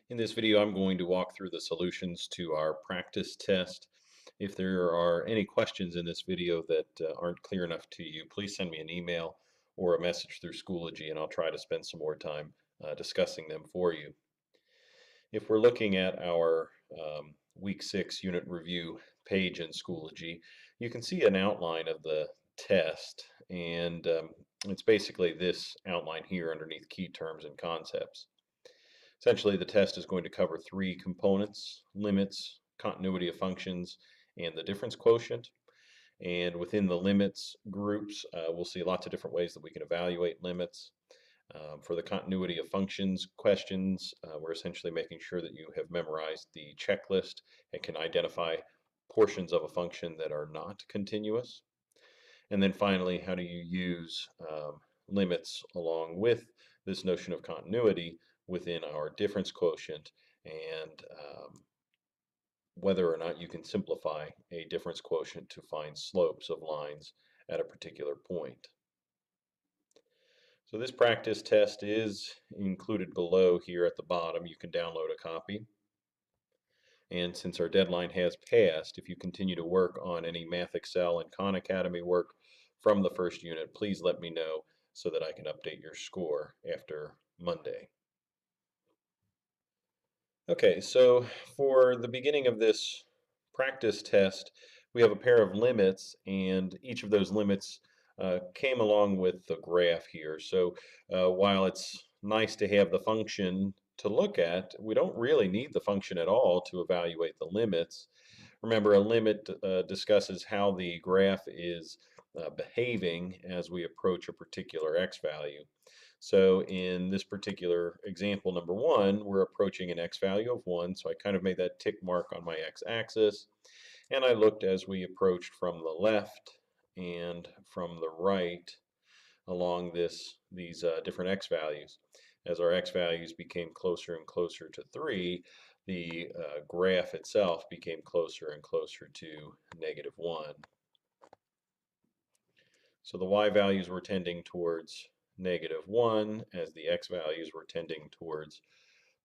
In this video, I'm going to walk through the solutions to our practice test. If there are any questions in this video that aren't clear enough to you, please send me an email or a message through Schoology, and I'll try to spend some more time discussing them for you. If we're looking at our Week 6 unit review page in Schoology, you can see an outline of the test, and it's basically this outline here underneath key terms and concepts. Essentially, the test is going to cover three components: limits, continuity of functions, and the difference quotient. And within the limits groups, we'll see lots of different ways that we can evaluate limits. For the continuity of functions questions, we're essentially making sure that you have memorized the checklist and can identify portions of a function that are not continuous. And then finally, how do you use limits along with this notion of continuity within our difference quotient, and whether or not you can simplify a difference quotient to find slopes of lines at a particular point. So this practice test is included below here at the bottom. You can download a copy. And since our deadline has passed, if you continue to work on any Math Excel and Khan Academy work from the first unit, please let me know so that I can update your score after Monday. Okay, so for the beginning of this practice test, we have a pair of limits, and each of those limits came along with the graph here. So while it's nice to have the function to look at, we don't really need the function at all to evaluate the limits. Remember, a limit discusses how the graph is behaving as we approach a particular x value. So in this particular example, number one, we're approaching an x value of 1, so I kind of made that tick mark on my x-axis, and I looked as we approached from the left and from the right along these different x values. As our x values became closer and closer to 3, the graph itself became closer and closer to -1. So the y values were tending towards -1 as the x values were tending towards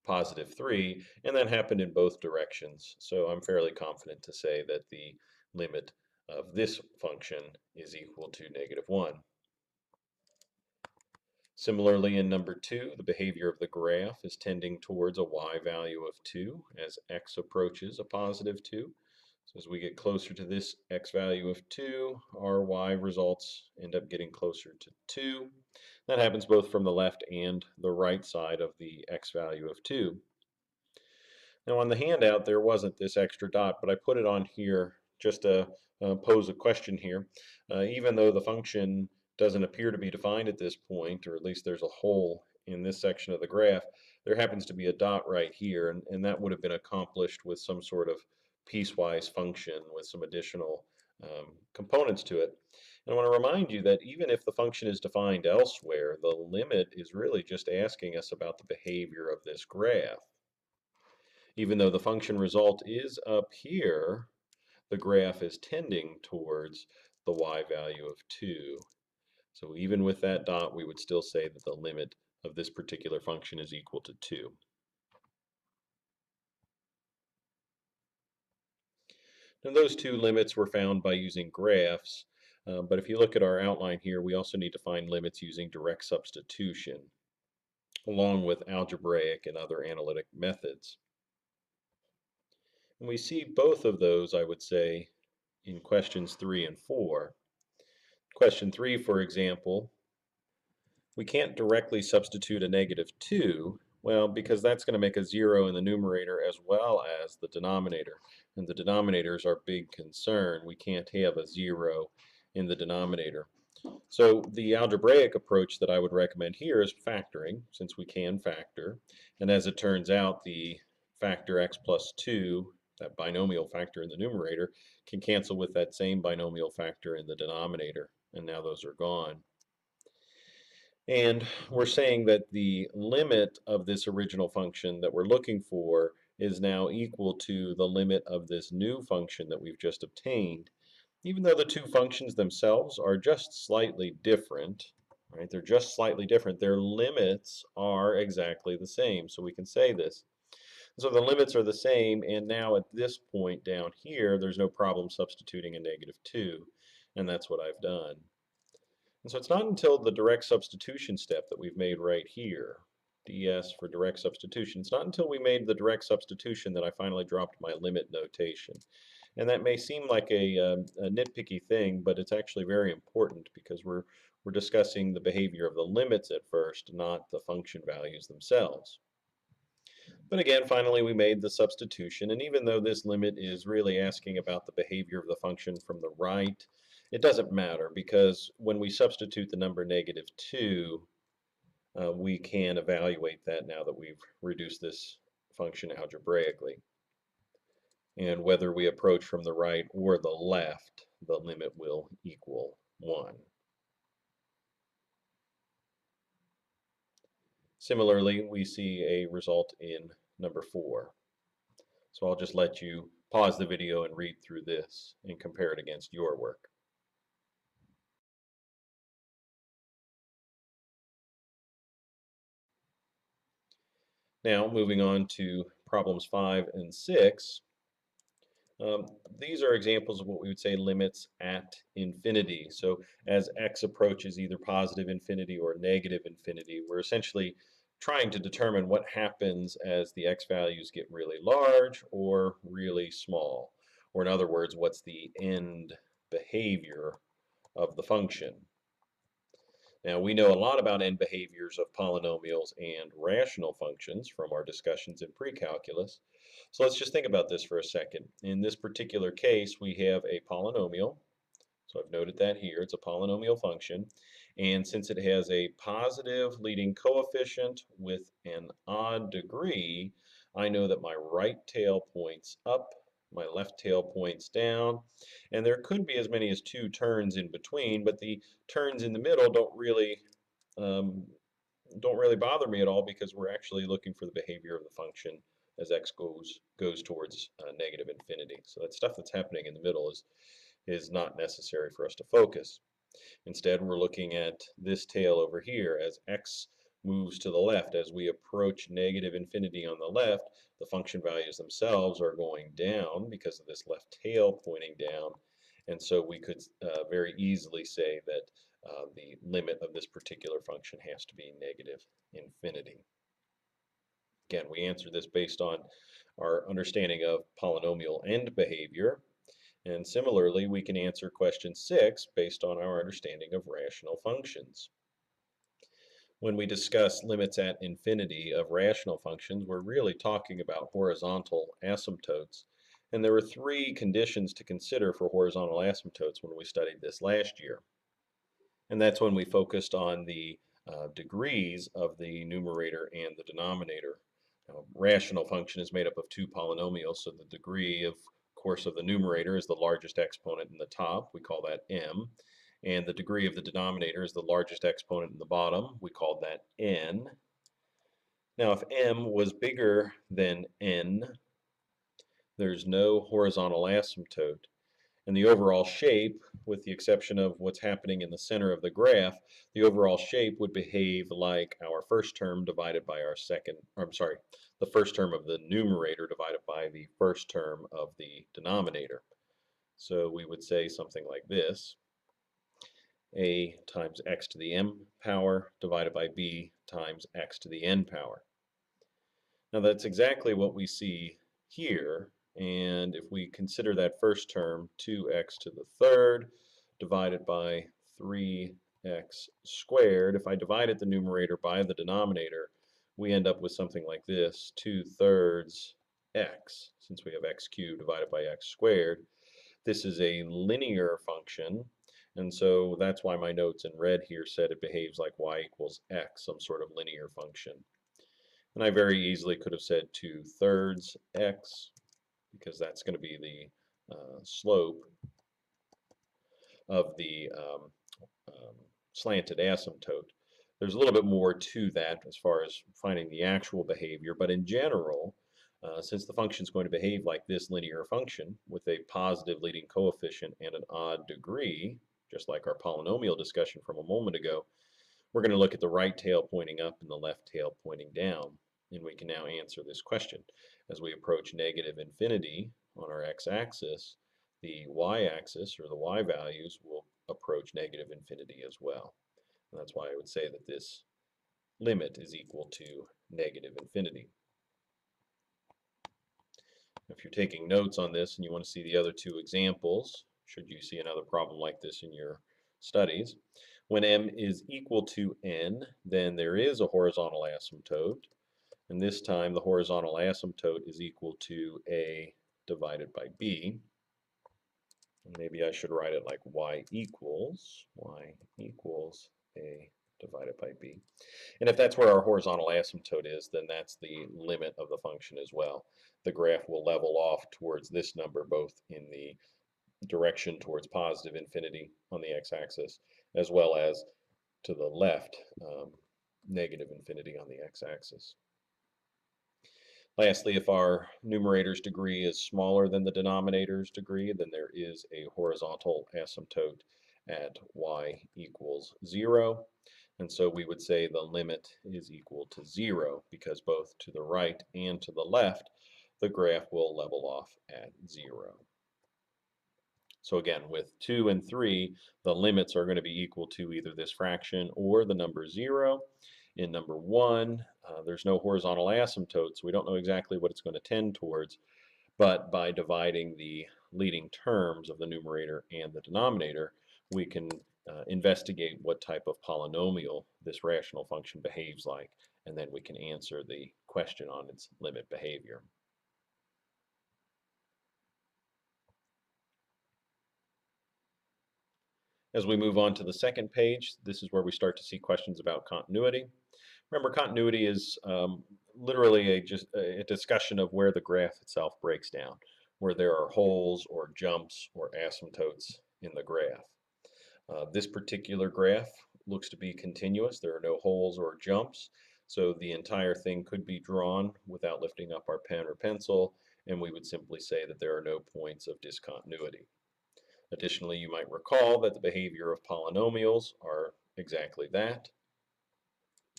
+3, and that happened in both directions. So I'm fairly confident to say that the limit of this function is equal to -1. Similarly, in number 2, the behavior of the graph is tending towards a y value of 2 as x approaches a +2. So as we get closer to this x value of 2, our y results end up getting closer to 2. That happens both from the left and the right side of the x value of 2. Now on the handout there wasn't this extra dot, but I put it on here just to pose a question here. Even though the function doesn't appear to be defined at this point, or at least there's a hole in this section of the graph, there happens to be a dot right here, and that would have been accomplished with some sort of piecewise function with some additional components to it. And I want to remind you that even if the function is defined elsewhere, the limit is really just asking us about the behavior of this graph. Even though the function result is up here, the graph is tending towards the y value of 2. So even with that dot, we would still say that the limit of this particular function is equal to 2. Now those two limits were found by using graphs, but if you look at our outline here, we also need to find limits using direct substitution, along with algebraic and other analytic methods. And we see both of those, I would say, in questions 3 and 4. Question 3, for example, we can't directly substitute a -2, well, because that's going to make a 0 in the numerator as well as the denominator. And the denominator is our big concern. We can't have a 0 in the denominator. So the algebraic approach that I would recommend here is factoring, since we can factor. And as it turns out, the factor x plus 2, that binomial factor in the numerator, can cancel with that same binomial factor in the denominator. And now those are gone. And we're saying that the limit of this original function that we're looking for is now equal to the limit of this new function that we've just obtained. Even though the two functions themselves are just slightly different, right? They're just slightly different. Their limits are exactly the same. So we can say this. So the limits are the same, and now at this point down here, there's no problem substituting a -2, and that's what I've done. And so it's not until the direct substitution step that we've made right here, ds for direct substitution. It's not until we made the direct substitution that I finally dropped my limit notation. And that may seem like a nitpicky thing, but it's actually very important because we're discussing the behavior of the limits at first, not the function values themselves. But again, finally, we made the substitution, and even though this limit is really asking about the behavior of the function from the right, it doesn't matter because when we substitute the number -2, we can evaluate that now that we've reduced this function algebraically. And whether we approach from the right or the left, the limit will equal 1. Similarly, we see a result in number 4. So I'll just let you pause the video and read through this and compare it against your work. Now, moving on to problems 5 and 6. Um, these are examples of what we would say limits at infinity. So as x approaches either positive infinity or negative infinity, we're essentially trying to determine what happens as the x values get really large or really small. Or in other words, what's the end behavior of the function. Now, we know a lot about end behaviors of polynomials and rational functions from our discussions in pre-calculus. So let's just think about this for a second. In this particular case, we have a polynomial. So I've noted that here. It's a polynomial function. And since it has a positive leading coefficient with an odd degree, I know that my right tail points up, my left tail points down, and there could be as many as 2 turns in between, but the turns in the middle um, don't really bother me at all because we're actually looking for the behavior of the function as x goes towards negative infinity. So that stuff that's happening in the middle is not necessary for us to focus. Instead, we're looking at this tail over here as x moves to the left. As we approach negative infinity on the left, the function values themselves are going down because of this left tail pointing down. And so we could very easily say that the limit of this particular function has to be negative infinity. Again, we answer this based on our understanding of polynomial end behavior. And similarly, we can answer question 6 based on our understanding of rational functions. When we discuss limits at infinity of rational functions, we're really talking about horizontal asymptotes. And there were 3 conditions to consider for horizontal asymptotes when we studied this last year. And that's when we focused on the degrees of the numerator and the denominator. Now, rational function is made up of 2 polynomials, so the degree of course of the numerator is the largest exponent in the top, we call that m, and the degree of the denominator is the largest exponent in the bottom, we call that n. Now if m was bigger than n, there's no horizontal asymptote. And the overall shape, with the exception of what's happening in the center of the graph, the overall shape would behave like our first term divided by our second, or I'm sorry, the first term of the numerator divided by the first term of the denominator. So we would say something like this: a times x to the m power divided by b times x to the n power. Now that's exactly what we see here, and if we consider that first term, 2x to the third divided by 3x squared, if I divided the numerator by the denominator, we end up with something like this: 2/3 x, since we have x cubed divided by x squared. This is a linear function, and so that's why my notes in red here said it behaves like y equals x, some sort of linear function. And I very easily could have said 2/3 x, because that's going to be the slope of the slanted asymptote. There's a little bit more to that as far as finding the actual behavior, but in general, since the function is going to behave like this linear function with a positive leading coefficient and an odd degree, just like our polynomial discussion from a moment ago, we're going to look at the right tail pointing up and the left tail pointing down. And we can now answer this question. As we approach negative infinity on our x-axis, the y-axis, or the y values, will approach negative infinity as well. And that's why I would say that this limit is equal to negative infinity. If you're taking notes on this and you want to see the other two examples, should you see another problem like this in your studies, when m is equal to n, then there is a horizontal asymptote, and this time the horizontal asymptote is equal to a divided by b. Maybe I should write it like y equals a divided by b. And if that's where our horizontal asymptote is, then that's the limit of the function as well. The graph will level off towards this number, both in the direction towards positive infinity on the x-axis, as well as to the left, negative infinity on the x-axis. Lastly, if our numerator's degree is smaller than the denominator's degree, then there is a horizontal asymptote at y equals 0. And so we would say the limit is equal to 0, because both to the right and to the left, the graph will level off at 0. So again, with 2 and 3, the limits are going to be equal to either this fraction or the number 0. In number 1, there's no horizontal asymptote, so we don't know exactly what it's going to tend towards. But by dividing the leading terms of the numerator and the denominator, we can investigate what type of polynomial this rational function behaves like, and then we can answer the question on its limit behavior. As we move on to the second page, this is where we start to see questions about continuity. Remember, continuity is literally just a discussion of where the graph itself breaks down, where there are holes or jumps or asymptotes in the graph. This particular graph looks to be continuous. There are no holes or jumps, so the entire thing could be drawn without lifting up our pen or pencil, and we would simply say that there are no points of discontinuity. Additionally, you might recall that the behavior of polynomials are exactly that.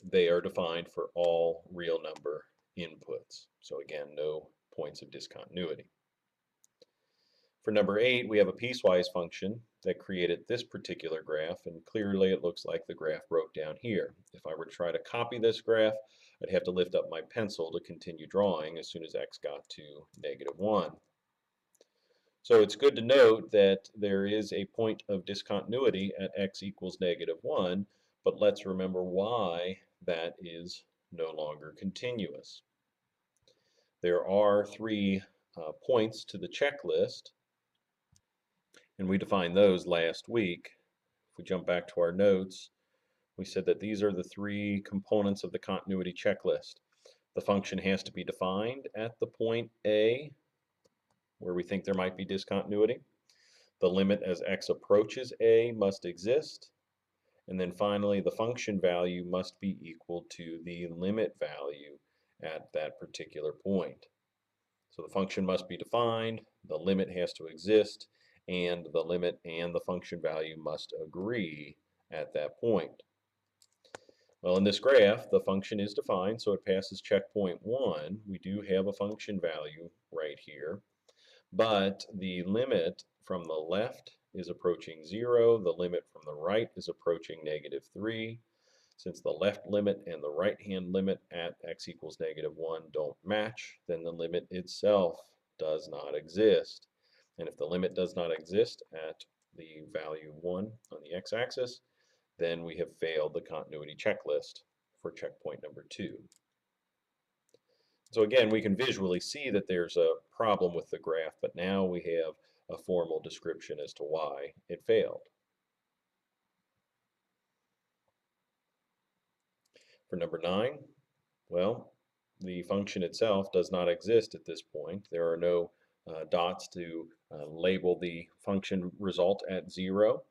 They are defined for all real number inputs. So again, no points of discontinuity. For number 8, we have a piecewise function that created this particular graph, and clearly it looks like the graph broke down here. If I were to try to copy this graph, I'd have to lift up my pencil to continue drawing as soon as x got to -1. So it's good to note that there is a point of discontinuity at x equals -1, but let's remember why that is no longer continuous. There are 3 points to the checklist, and we defined those last week. If we jump back to our notes, we said that these are the 3 components of the continuity checklist. The function has to be defined at the point A, where we think there might be discontinuity. The limit as x approaches a must exist. And then finally, the function value must be equal to the limit value at that particular point. So the function must be defined, the limit has to exist, and the limit and the function value must agree at that point. Well, in this graph, the function is defined, so it passes checkpoint 1. We do have a function value right here. But the limit from the left is approaching 0. The limit from the right is approaching -3. Since the left limit and the right-hand limit at x equals -1 don't match, then the limit itself does not exist. And if the limit does not exist at the value 1 on the x-axis, then we have failed the continuity checklist for checkpoint number 2. So again, we can visually see that there's a problem with the graph, but now we have a formal description as to why it failed. For number 9, well, the function itself does not exist at this point. There are no dots to label the function result at 0.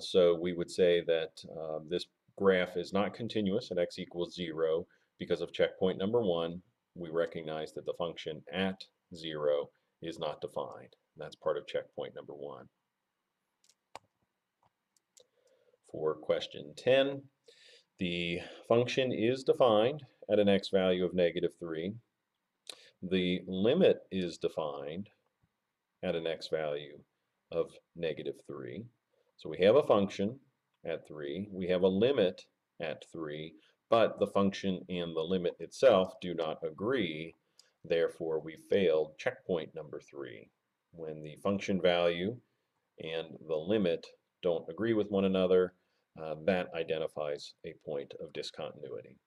So we would say that this graph is not continuous at x equals 0 because of checkpoint number 1. We recognize that the function at 0 is not defined. That's part of checkpoint number 1. For question 10, the function is defined at an x value of -3. The limit is defined at an x value of -3. So we have a function at 3, we have a limit at 3, but the function and the limit itself do not agree. Therefore, we failed checkpoint number 3. When the function value and the limit don't agree with one another, that identifies a point of discontinuity.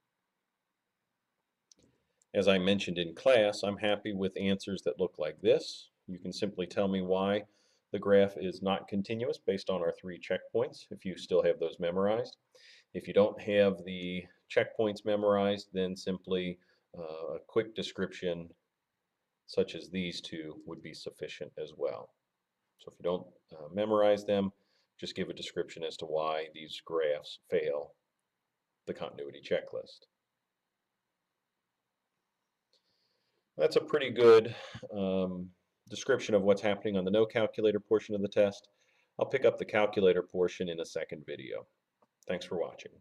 As I mentioned in class, I'm happy with answers that look like this. You can simply tell me why the graph is not continuous based on our 3 checkpoints, if you still have those memorized. If you don't have the checkpoints memorized, then simply a quick description such as these two would be sufficient as well. So if you don't memorize them, just give a description as to why these graphs fail the continuity checklist. That's a pretty good description of what's happening on the no calculator portion of the test. I'll pick up the calculator portion in a second video. Thanks for watching.